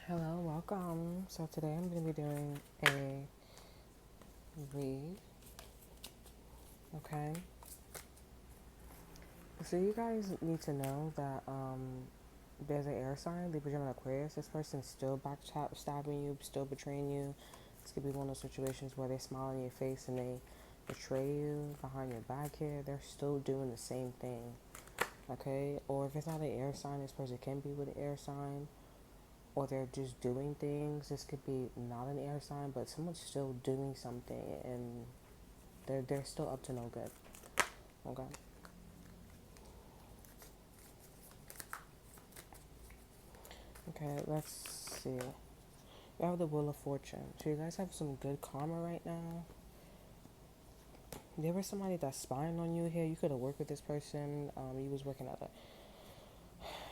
Hello, welcome. So today I'm going to be doing a read, okay? So you guys need to know that there's an air sign, Libra, Gemini, Aquarius. This person's still backstabbing you, still betraying you. This could be one of those situations where they smile in your face and they betray you behind your back here. They're still doing the same thing, okay? Or if it's not an air sign, this person can be with an air sign. Or they're just doing things. This could be not an air sign, but someone's still doing something and they're still up to no good. Okay. Okay, let's see. We have the Wheel of Fortune. So you guys have some good karma right now. There was somebody that's spying on you here. You could have worked with this person.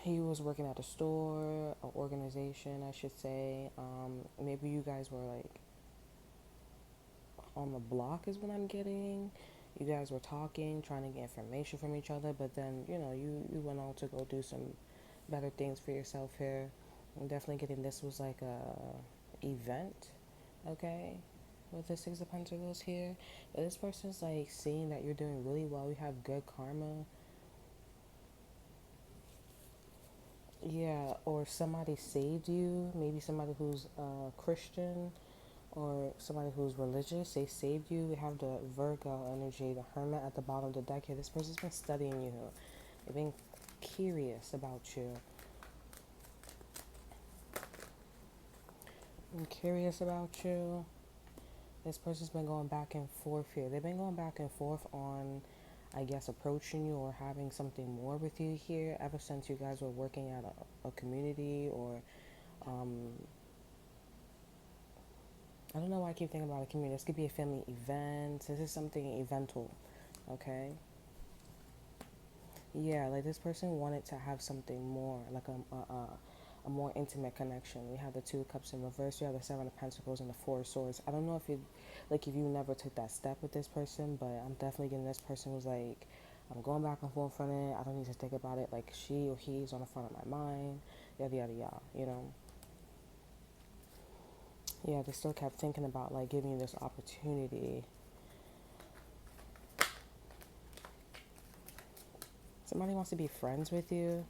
He was working at a store, an organization, I should say. Maybe you guys were like on the block is what I'm getting. You guys were talking, trying to get information from each other, but then, you went on to go do some better things for yourself here. I'm definitely getting this was like a event, okay? With the Six of Pentacles here. But this person's like seeing that you're doing really well. You have good karma. Yeah, or somebody saved you. Maybe somebody who's Christian or somebody who's religious, they saved you. We have the Virgo energy, the Hermit at the bottom of the deck here. This person's been studying you. They've been curious about you. I'm curious about you. This person's been going back and forth here. They've been going back and forth on, I guess, approaching you or having something more with you here ever since you guys were working at a community or um, I don't know why I keep thinking about a community. This could be a family event. This is something eventual, okay? Yeah, like this person wanted to have something more, like a more intimate connection. We have the Two of Cups in reverse. We have the Seven of Pentacles and the Four of Swords. I don't know if you never took that step with this person, but I'm definitely getting this person was like, I'm going back and forth on it. I don't need to think about it. Like she or he's on the front of my mind. Yada yada yada. Yeah, they still kept thinking about like giving you this opportunity. Somebody wants to be friends with you.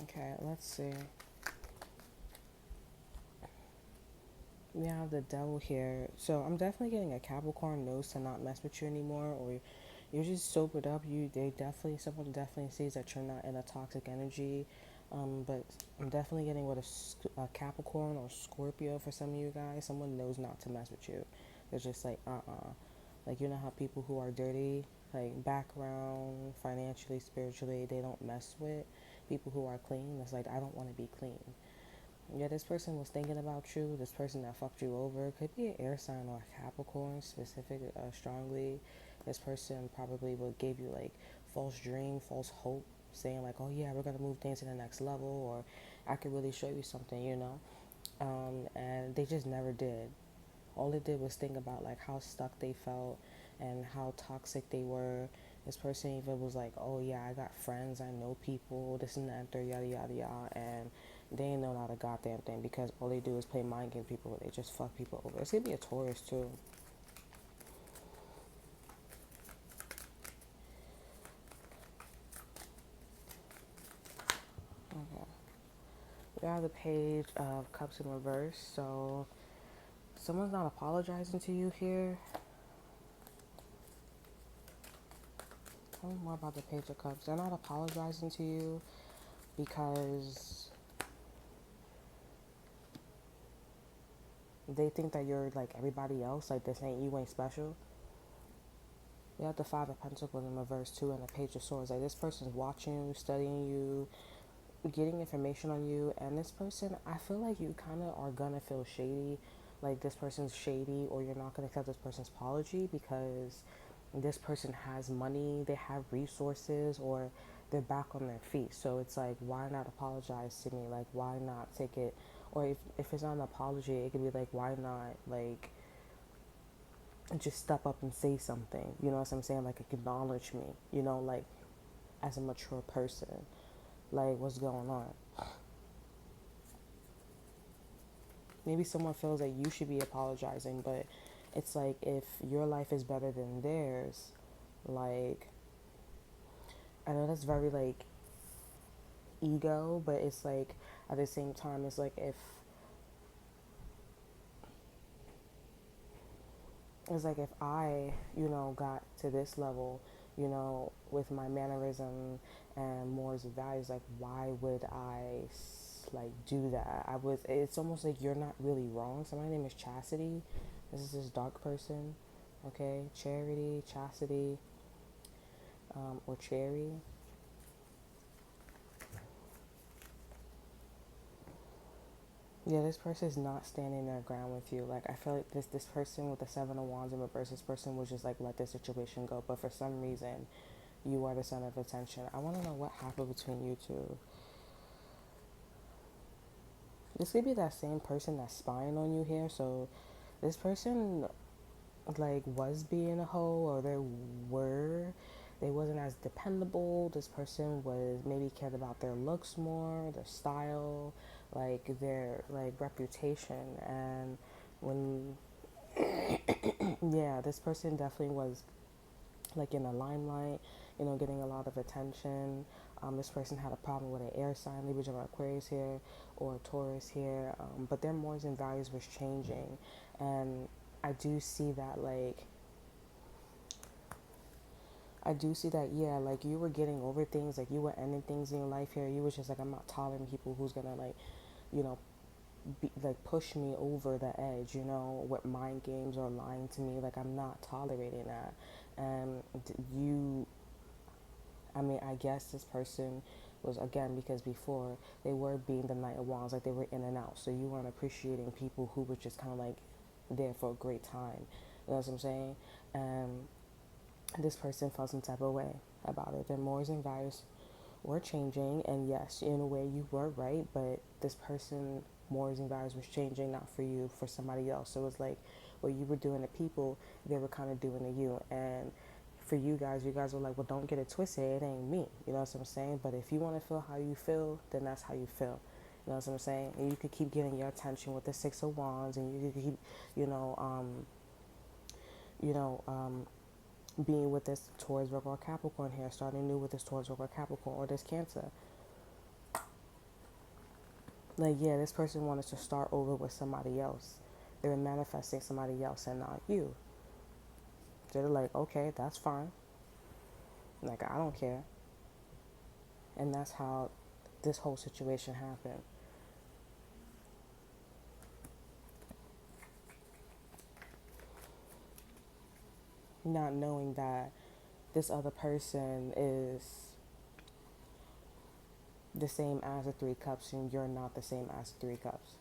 Okay, let's see. We have the devil here. So I'm definitely getting a Capricorn knows to not mess with you anymore, or you're just sobered up. Someone definitely sees that you're not in a toxic energy. But I'm definitely getting with a Capricorn or Scorpio for some of you guys. Someone knows not to mess with you. They're just like, Like, you know how people who are dirty, like background, financially, spiritually, they don't mess with people who are clean. It's like, I don't want to be clean. Yeah, this person was thinking about you. This person that fucked you over could be an air sign or a Capricorn, specific, strongly. This person probably would give you like false dream, false hope, saying like, "Oh yeah, we're gonna move things to the next level," or "I could really show you something." And they just never did. All it did was think about like how stuck they felt and how toxic they were. This person even was like, "Oh yeah, I got friends, I know people, this and that, yada yada yada," and they ain't know not a goddamn thing because all they do is play mind game people where they just fuck people over. It's gonna be a Taurus too. Okay. We have the Page of Cups in reverse, so someone's not apologizing to you here. Tell me more about the Page of Cups. They're not apologizing to you because they think that you're like everybody else, like this ain't you ain't special. We have the Five of Pentacles in reverse too, and the Page of Swords. Like this person's watching you, studying you, getting information on you, and this person, I feel like you kind of are gonna feel shady, like this person's shady, or you're not gonna accept this person's apology because this person has money, they have resources, or they're back on their feet. So it's like, why not apologize to me? Like, why not take it? Or if it's not an apology, it could be like, why not like just step up and say something, you know what I'm saying? Like, acknowledge me, you know, like, as a mature person, like, what's going on? Maybe someone feels that you should be apologizing, but it's like, if your life is better than theirs, like, I know that's very, like, ego, but it's like, at the same time, it's like, if it's like, if I, you know, got to this level, you know, with my mannerism and morals and values, like, why would I like do that? I was. It's almost like you're not really wrong. So my name is Chastity. This is this dark person. Okay, Charity, Chastity, or Cherry. Yeah, this person is not standing their ground with you. Like, I feel like this person with the Seven of Wands in reverse, this person was just like, let this situation go. But for some reason, you are the center of attention. I want to know what happened between you two. This could be that same person that's spying on you here. So this person, like, was being a hoe, or they wasn't as dependable. This person was maybe cared about their looks more, their style, like their like reputation. And when yeah, this person definitely was like in the limelight, you know, getting a lot of attention. This person had a problem with an air sign, Libra, Gemini, Aquarius here, or Taurus here, but their morals and values was changing. And I do see that, like, I do see that, yeah, like, you were getting over things, like, you were ending things in your life here. You was just like, I'm not tolerating people who's gonna, like, you know, like, push me over the edge, you know, with mind games or lying to me. Like, I'm not tolerating that. And you, I mean, I guess this person was, again, because before they were being the Knight of Wands, like, they were in and out. So you weren't appreciating people who were just kind of like there for a great time. You know what I'm saying? And this person felt some type of way about it. Their morals and values were changing, and yes, in a way you were right, but this person morals and values was changing, not for you, for somebody else. So it was like what you were doing to people, they were kind of doing to you. And for you guys were like, well, don't get it twisted, it ain't me, you know what I'm saying? But if you want to feel how you feel, then that's how you feel, you know what I'm saying? And you could keep getting your attention with the Six of Wands, and you could keep, you know, you know, being with this Taurus, Virgo, or Capricorn here, starting new with this Taurus, Virgo, or Capricorn, or this Cancer. Like, yeah, this person wanted to start over with somebody else. They were manifesting somebody else and not you. So they're like, okay, that's fine. Like, I don't care. And that's how this whole situation happened. Not knowing that this other person is the same as the Three Cups, and you're not the same as the Three Cups.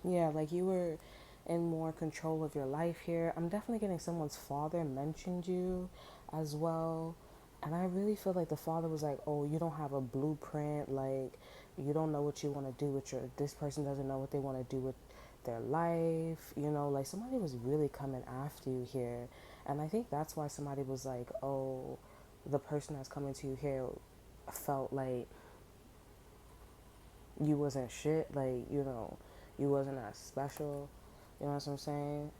Yeah, like, you were in more control of your life here. I'm definitely getting someone's father mentioned you as well. And I really feel like the father was like, oh, you don't have a blueprint. Like, you don't know what you want to do with your, this person doesn't know what they want to do with their life. You know, like, somebody was really coming after you here. And I think that's why somebody was like, oh, the person that's coming to you here felt like you wasn't shit, like, you know, you wasn't as special, you know what I'm saying?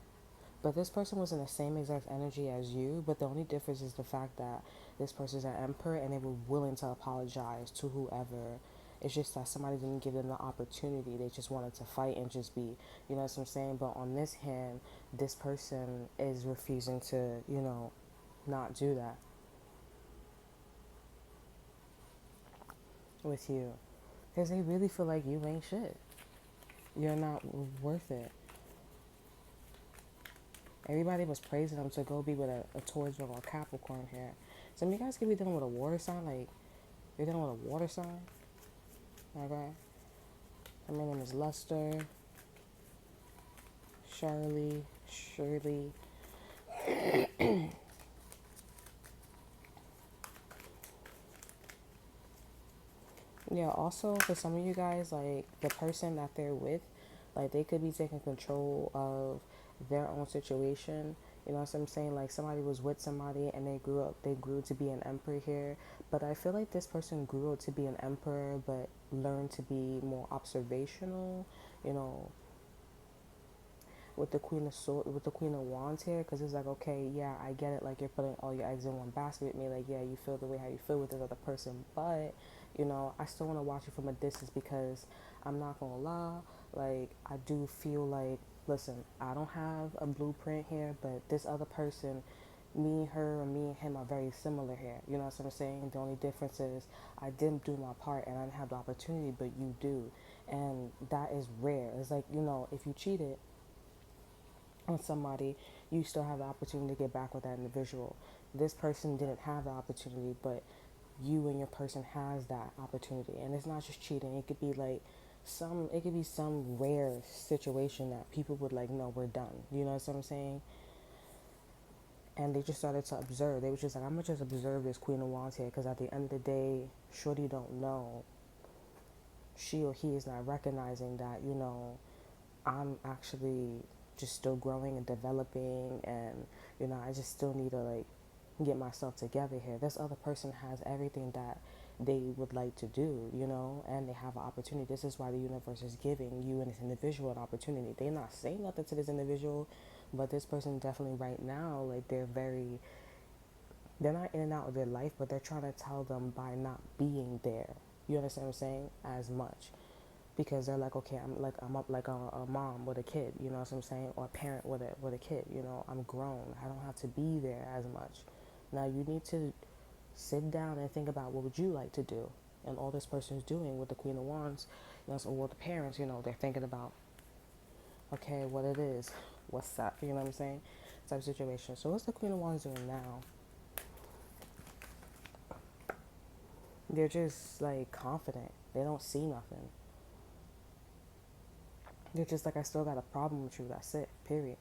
But this person was in the same exact energy as you, but the only difference is the fact that this person's an emperor and they were willing to apologize to whoever. It's just that somebody didn't give them the opportunity. They just wanted to fight and just be, you know what I'm saying? But on this hand, this person is refusing to, you know, not do that with you. Because they really feel like you ain't shit. You're not worth it. Everybody was praising him to go be with a Taurus or a Capricorn here. Some of you guys could be dealing with a water sign, like you're dealing with a water sign. Okay. My name is Lester, Shirley. Yeah, also for some of you guys, like the person that they're with, like they could be taking control of their own situation. You know what I'm saying? Like somebody was with somebody and they grew to be an emperor here. But I feel like this person grew to be an emperor, but learned to be more observational, you know, with the with the Queen of Wands here, because it's like, okay, yeah, I get it, like you're putting all your eggs in one basket with me, like yeah, you feel the way how you feel with this other person, but you know, I still want to watch you from a distance because I'm not gonna lie, like I do feel like, listen, I don't have a blueprint here, but this other person, me, her, or me and him are very similar here. You know what I'm saying? The only difference is I didn't do my part and I didn't have the opportunity, but you do. And that is rare. It's like, you know, if you cheated on somebody, you still have the opportunity to get back with that individual. This person didn't have the opportunity, but you and your person has that opportunity. And it's not just cheating. It could be like it could be some rare situation that people would like, no, we're done. You know what I'm saying? And they just started to observe. They were just like, I'm gonna just observe this Queen of Wands here, because at the end of the day, Shorty don't know. She or he is not recognizing that, you know, I'm actually just still growing and developing, and you know, I just still need to like get myself together here. This other person has everything that they would like to do, you know, and they have an opportunity. This is why the universe is giving you and this individual an opportunity. They're not saying nothing to this individual, but this person definitely right now, like they're not in and out of their life, but they're trying to tell them by not being there. You understand what I'm saying? As much, because they're like, okay, I'm up like a mom with a kid, you know what I'm saying, or a parent with a kid, you know, I'm grown, I don't have to be there as much. Now you need to sit down and think about what would you like to do, and all this person's doing with the Queen of Wands, you know, so with the parents, you know, they're thinking about, okay, what it is, what's that, you know what I'm saying, type of situation. So what's the Queen of Wands doing now? They're just like confident. They don't see nothing. They're just like, I still got a problem with you. That's it. Period.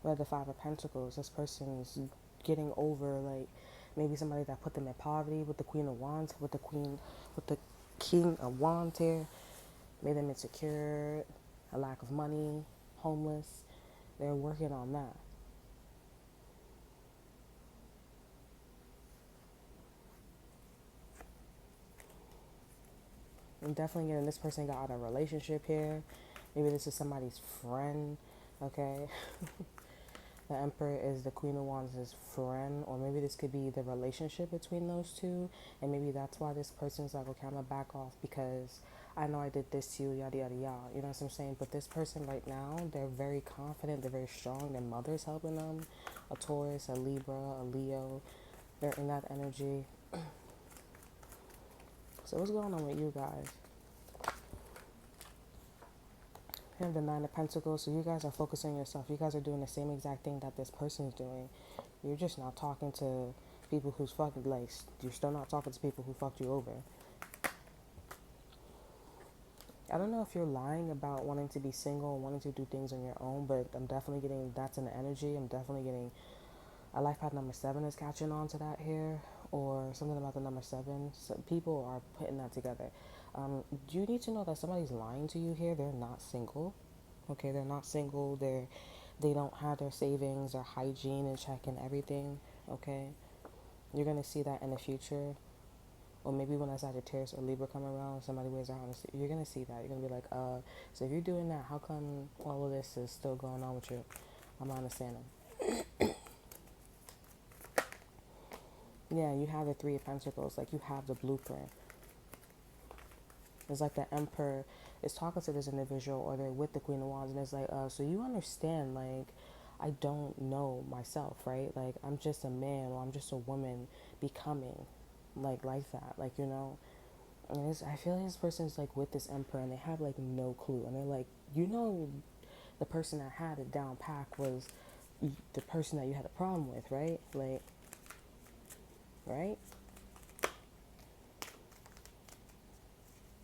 But the Five of Pentacles, this person's getting over like maybe somebody that put them in poverty with the Queen of Wands, with the King of Wands here, made them insecure, a lack of money, homeless. They're working on that. I'm definitely getting this person got out of a relationship here. Maybe this is somebody's friend. Okay. The Emperor is the Queen of Wands' friend, or maybe this could be the relationship between those two, and maybe that's why this person's like, okay, I'm gonna back off because I know I did this to you, yada yada yada. You know what I'm saying? But this person right now, they're very confident, they're very strong. Their mother's helping them, a Taurus, a Libra, a Leo. They're in that energy. So what's going on with you guys? You have the Nine of Pentacles, so you guys are focusing on yourself. You guys are doing the same exact thing that this person's doing. You're just not talking to people who's fucking, like, you're still not talking to people who fucked you over. I don't know if you're lying about wanting to be single and wanting to do things on your own, but I'm definitely getting that's in the energy. I'm definitely getting a life path number 7 is catching on to that here, or something about the number 7. So people are putting that together. You need to know that somebody's lying to you here. They're not single. Okay, they're not single. They don't have their savings, their hygiene in check and everything. Okay, you're gonna see that in the future, or maybe when a Sagittarius or Libra come around, somebody wears their honesty. You're gonna see that. You're gonna be like, so if you're doing that, how come all of this is still going on with you? I'm not understanding. Yeah, you have the Three of Pentacles. Like you have the blueprint. It's like the Emperor is talking to this individual, or they're with the Queen of Wands, and it's like, so you understand, like, I don't know myself, right? Like, I'm just a man, or I'm just a woman becoming, like that, like, you know. And I feel like this person's like with this emperor and they have like no clue. And they're like, the person that had it down pack was the person that you had a problem with, right? Like, right?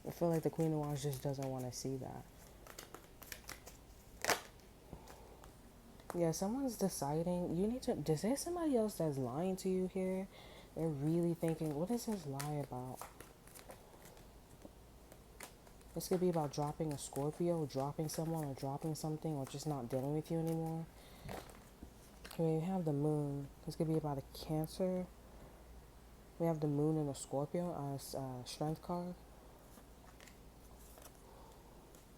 I feel like the Queen of Wands just doesn't want to see that. Yeah, someone's deciding. You need to. Is there somebody else that's lying to you here? They're really thinking, what is this lie about? This could be about dropping a Scorpio, dropping someone, or dropping something, or just not dealing with you anymore. Okay, we have the moon. This could be about a Cancer. We have the moon and a Scorpio as strength card.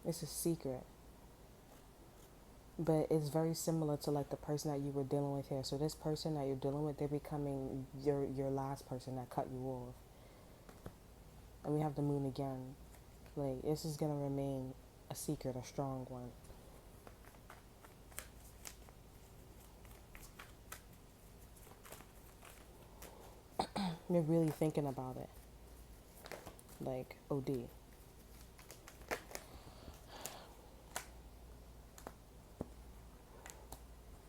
It's a secret, but it's very similar to like the person that you were dealing with here. So this person that you're dealing with, they're becoming your last person that cut you off. And we have the moon again. Like, this is gonna remain a secret, a strong one. You're really thinking about it, like OD.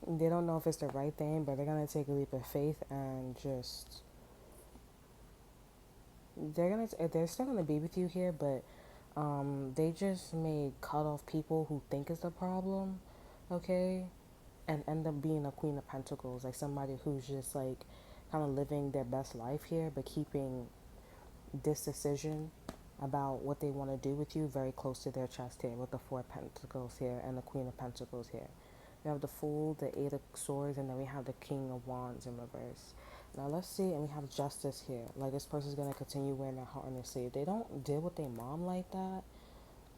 They don't know if it's the right thing, but they're gonna take a leap of faith and just they're still gonna be with you here, but they just may cut off people who think is the problem, okay, and end up being a Queen of Pentacles, like somebody who's just like kind of living their best life here, but keeping this decision about what they want to do with you very close to their chest here, with the Four of Pentacles here and the Queen of Pentacles here. We have the Fool, the Eight of Swords, and then we have the King of Wands in reverse. Now let's see, and we have Justice here. Like, this person's going to continue wearing their heart on their sleeve. They don't deal with their mom like that.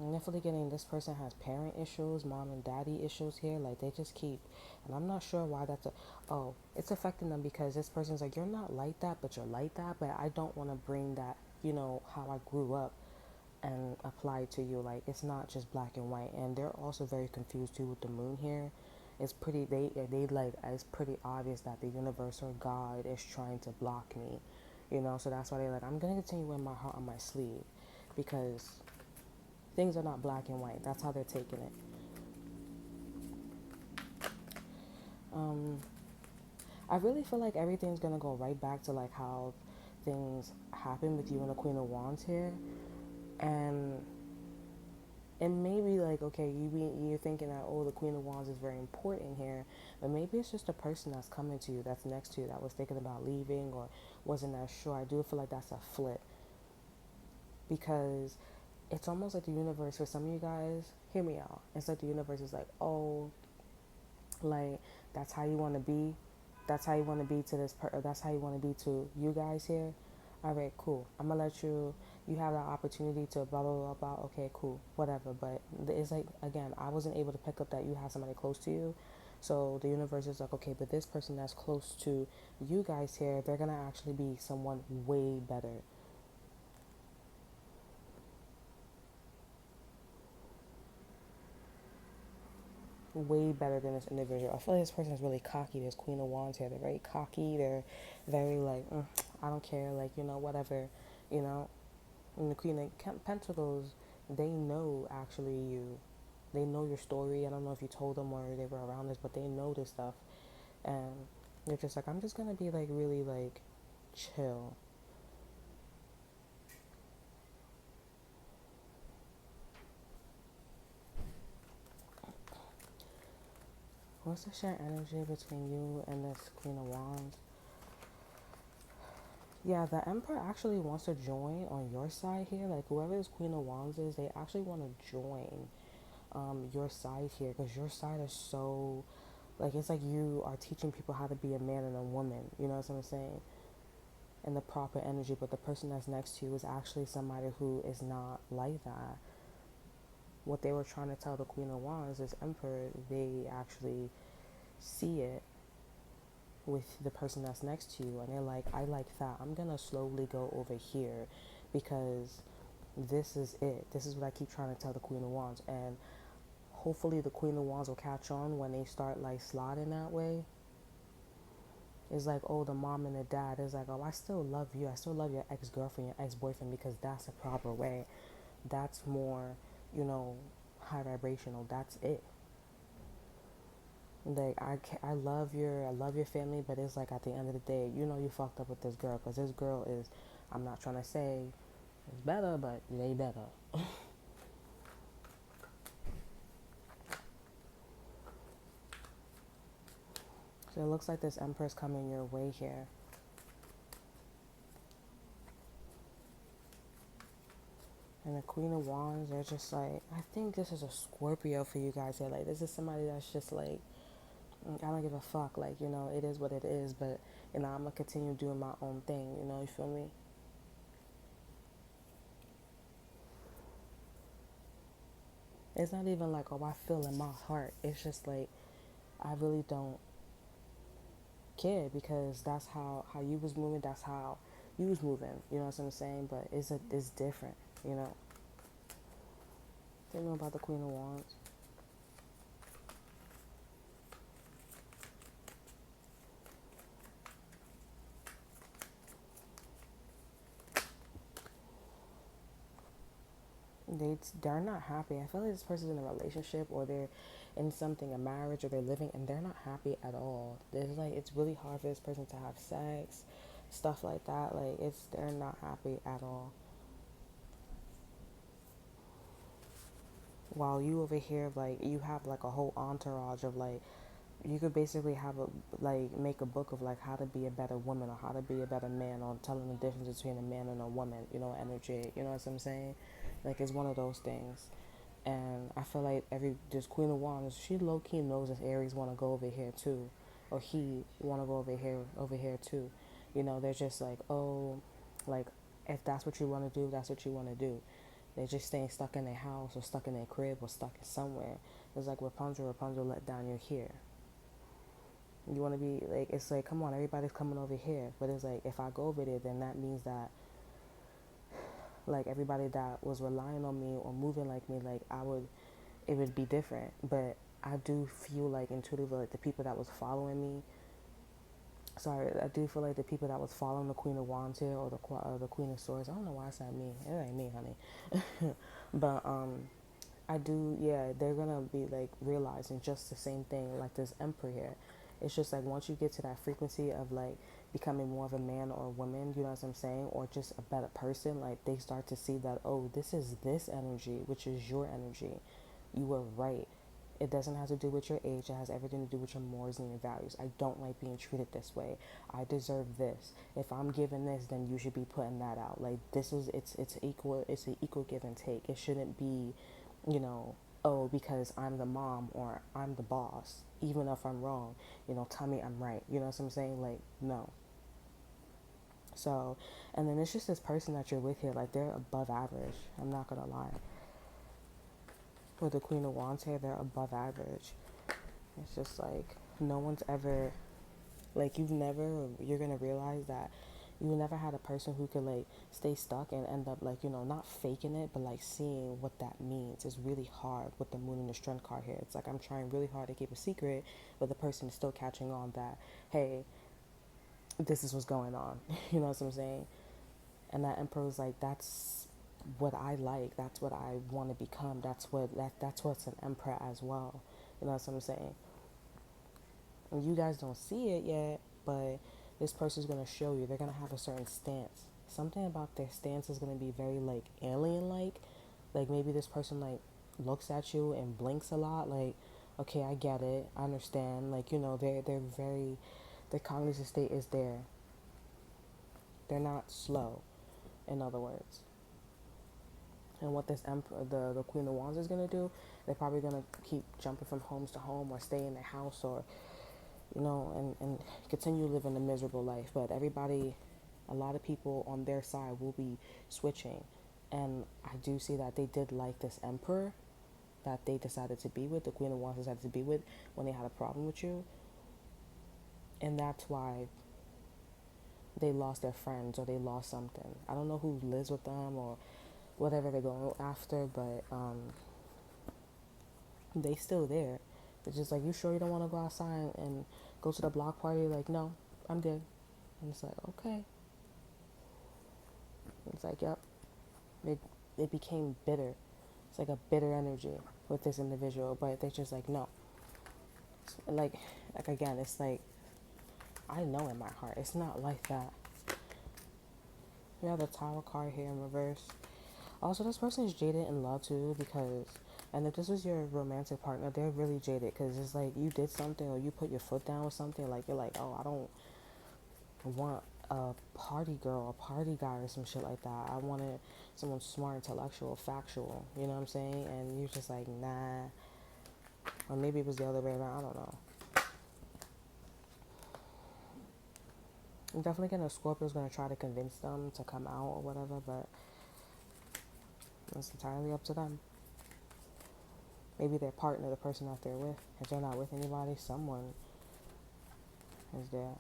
I'm definitely getting this person has parent issues, mom and daddy issues here. Like, they just keep, and I'm not sure why it's affecting them because this person's like, you're not like that, but you're like that. But I don't want to bring that, how I grew up and apply it to you. Like, it's not just black and white. And they're also very confused too with the moon here. It's pretty obvious that the universe or God is trying to block me, so that's why they're like, I'm gonna continue wearing my heart on my sleeve because things are not black and white. That's how they're taking it. I really feel like everything's gonna go right back to like how things happen with you and the Queen of Wands here, and it may be like, okay, you're thinking that, oh, the Queen of Wands is very important here, but maybe it's just a person that's coming to you, that's next to you, that was thinking about leaving or wasn't that sure. I do feel like that's a flip because it's almost like the universe, for some of you guys, hear me out. It's like the universe is like, oh, like, that's how you want to be. That's how you want to be to that's how you want to be to you guys here. All right, cool. I'm gonna let you have that opportunity to blah blah blah blah. Okay, cool, whatever. But it's like, again, I wasn't able to pick up that you have somebody close to you, so the universe is like, okay, but this person that's close to you guys here, they're gonna actually be someone way better. Way better than this individual. I feel like this person is really cocky. This Queen of Wands here, they're very cocky. They're very like, I don't care, like, whatever, you know. And the Queen of Pentacles, they know actually you. They know your story. I don't know if you told them or they were around this, but they know this stuff. And they're just like, I'm just gonna be like really like chill. What's the shared energy between you and this Queen of Wands? Yeah, the Emperor actually wants to join on your side here. Like, whoever this Queen of Wands is, they actually want to join your side here because your side is so, like, it's like you are teaching people how to be a man and a woman. You know what I'm saying? And the proper energy. But the person that's next to you is actually somebody who is not like that. What they were trying to tell the Queen of Wands, this Emperor, they actually see it with the person that's next to you, and they're like, I like that. I'm gonna slowly go over here because this is it. This is what I keep trying to tell the Queen of Wands, and hopefully the Queen of Wands will catch on when they start like sliding that way. It's like, oh, the mom and the dad is like, oh, I still love you. I still love your ex-girlfriend, your ex-boyfriend, because that's a proper way. That's more, you know, high vibrational. That's it. Like I love your family, but it's like at the end of the day, you know, you fucked up with this girl, because this girl is, I'm not trying to say it's better, but they better. So it looks like this Empress coming your way here. And the Queen of Wands, they're just like, I think this is a Scorpio for you guys here. Like, this is somebody that's just like, I don't give a fuck. Like, you know, it is what it is. But, you know, I'm going to continue doing my own thing. You know, you feel me? It's not even like, oh, I feel in my heart. It's just like, I really don't care, because that's how you was moving. That's how you was moving. You know what I'm saying? But it's different, you know. Think about the Queen of Wands. They're not happy. I feel like this person's in a relationship, or they're in something, a marriage, or they're living, and they're not happy at all. There's like, it's really hard for this person to have sex, stuff like that. Like, they're not happy at all. While you over here, like, you have like a whole entourage of like, you could basically have a, like, make a book of like how to be a better woman, or how to be a better man, or telling the difference between a man and a woman, you know, energy, you know what I'm saying? Like, it's one of those things. And I feel like this Queen of Wands, she low key knows if Aries want to go over here too, or he want to go over here too. You know, they're just like, oh, like, if that's what you want to do, that's what you want to do. They're just staying stuck in their house, or stuck in their crib, or stuck in somewhere. It's like, Rapunzel let down, you're here. You want to be like, it's like, come on, everybody's coming over here. But it's like, if I go over there, then that means that, like, everybody that was relying on me or moving like me, like, it would be different. But I do feel like intuitively, like, the people that was following me, sorry, I do feel like the people that was following the Queen of Wands here, or the Queen of Swords, I don't know why I said me. It ain't me, honey. But I do, yeah, they're gonna be like realizing just the same thing, like this Emperor here. It's just like, once you get to that frequency of like becoming more of a man or a woman, you know what I'm saying, or just a better person, like, they start to see that, oh, this is this energy, which is your energy. You were right. It doesn't have to do with your age. It has everything to do with your morals and your values. I don't like being treated this way. I deserve this. If I'm given this, then you should be putting that out. Like, this is, it's equal. It's an equal give and take. It shouldn't be, you know, oh, because I'm the mom or I'm the boss. Even if I'm wrong, you know, tell me I'm right. You know what I'm saying? Like, no. So, and then it's just this person that you're with here. Like, they're above average. I'm not gonna lie. With the Queen of Wands here, they're above average. It's just like, no one's ever, like, you're gonna realize that you never had a person who could like stay stuck and end up, like, you know, not faking it, but like seeing what that means. Is really hard with the Moon and the Strength card here. It's like, I'm trying really hard to keep a secret, but the person is still catching on that, hey, this is what's going on. You know what I'm saying? And that Emperor's like, that's what I like. That's what I want to become. That's what's an Emperor as well. You know what I'm saying? And you guys don't see it yet, but this person's going to show you. They're going to have a certain stance. Something about their stance is going to be very like alien like maybe this person like looks at you and blinks a lot, like, okay, I get it, I understand, like, you know, they're very, their cognitive state is there. They're not slow, in other words. And what this emperor, the Queen of Wands is going to do, they're probably going to keep jumping from homes to home, or stay in their house, or, you know, and continue living a miserable life. But everybody, a lot of people on their side will be switching. And I do see that they did like this emperor that they decided to be with, the Queen of Wands decided to be with, when they had a problem with you. And that's why they lost their friends, or they lost something. I don't know who lives with them or whatever they're going after, but they still there. It's just like, you sure you don't want to go outside and go to the block party? Like, no. I'm dead. And it's like, okay. It's like, yep. It, it became bitter. It's like a bitter energy with this individual, but they're just like, no. Like, like again, it's like, I know in my heart, it's not like that. We have the Tower card here in reverse. Also, this person is jaded in love too because, and if this was your romantic partner, they're really jaded because it's like you did something or you put your foot down with something. Like you're like, oh, I don't want a party girl, a party guy, or some shit like that. I wanted someone smart, intellectual, factual. You know what I'm saying? And you're just like, nah. Or maybe it was the other way around. I don't know. I'm definitely getting a Scorpio's gonna try to convince them to come out or whatever, but it's entirely up to them. Maybe their partner, the person that they're with, if they're not with anybody, someone is there.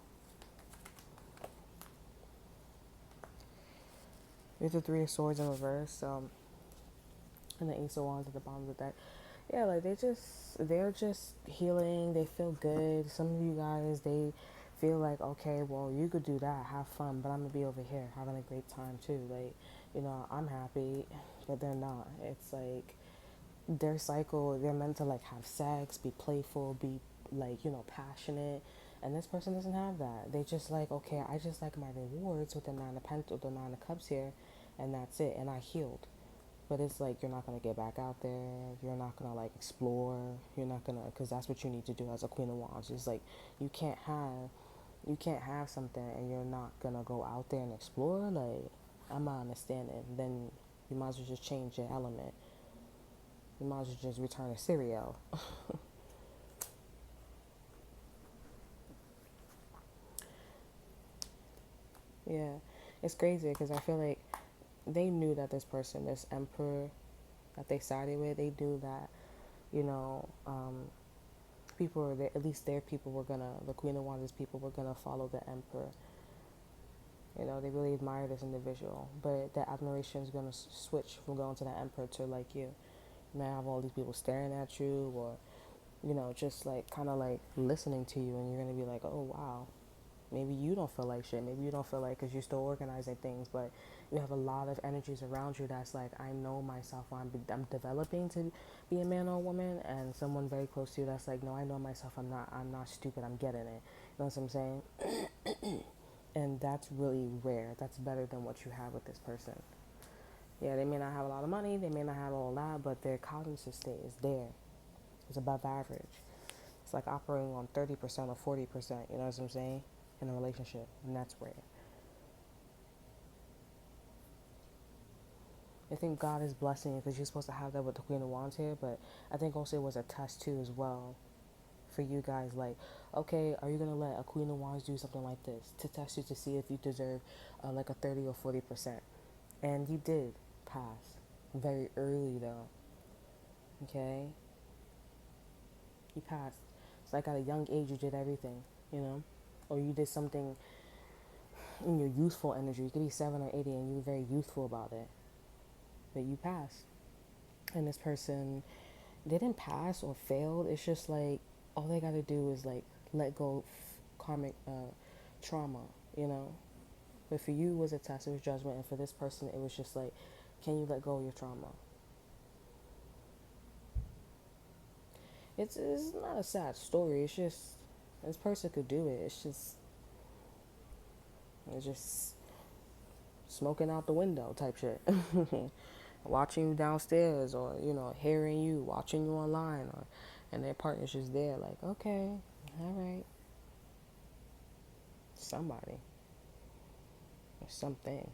We have the Three of Swords in reverse, and the Ace of Wands at the bottom of the deck. Yeah, like they're just healing. They feel good. Some of you guys, they feel like, okay, well, you could do that, have fun, but I'm gonna be over here having a great time too. Like, I'm happy, but they're not. It's like their cycle. They're meant to like have sex, be playful, be like passionate. And this person doesn't have that. They just like, okay, I just like my rewards with the the Nine of Cups here, and that's it. And I healed. But it's like you're not gonna get back out there. You're not gonna like explore. You're not gonna, because that's what you need to do as a Queen of Wands. It's like you can't have something and you're not gonna go out there and explore. Like I'm not understanding. Then you might as well just change your element. You might as well just return to cereal. Yeah, it's crazy because I feel like they knew that this person, this emperor that they sided with, they knew that you know. People were there, at least their people were gonna, the Queen of Wands people were gonna follow the Emperor. They really admire this individual, but that admiration is gonna switch from going to the Emperor to like you. You may have all these people staring at you, or just like kind of like listening to you, and you're gonna be like, oh wow, maybe you don't feel like shit. Maybe you don't feel like because you're still organizing things, but you have a lot of energies around you that's like, I know myself. I'm developing to be a man or a woman, and someone very close to you that's like, no, I know myself. I'm not stupid. I'm getting it. You know what I'm saying? And that's really rare. That's better than what you have with this person. Yeah, they may not have a lot of money. They may not have all that, but their cognitive state is there. It's above average. It's like operating on 30% or 40%. You know what I'm saying? In a relationship, and that's rare. I think God is blessing you because you're supposed to have that with the Queen of Wands here, but I think also it was a test too as well for you guys. Like, okay, are you gonna let a Queen of Wands do something like this to test you to see if you deserve like a 30 or 40%? And you did pass very early though. Okay, you passed. It's like at a young age you did everything, or you did something in your youthful energy. You could be 7 or 80 and you're very youthful about it, but you passed. And this person didn't pass or failed. It's just like all they got to do is like let go karmic trauma, you know. But for you it was a test, it was judgment, and for this person it was just like, can you let go of your trauma? It's not a sad story. It's just this person could do it. It's just smoking out the window type shit. Watching you downstairs, or hearing you, watching you online, or and their partner's just there like, okay, all right, somebody or something.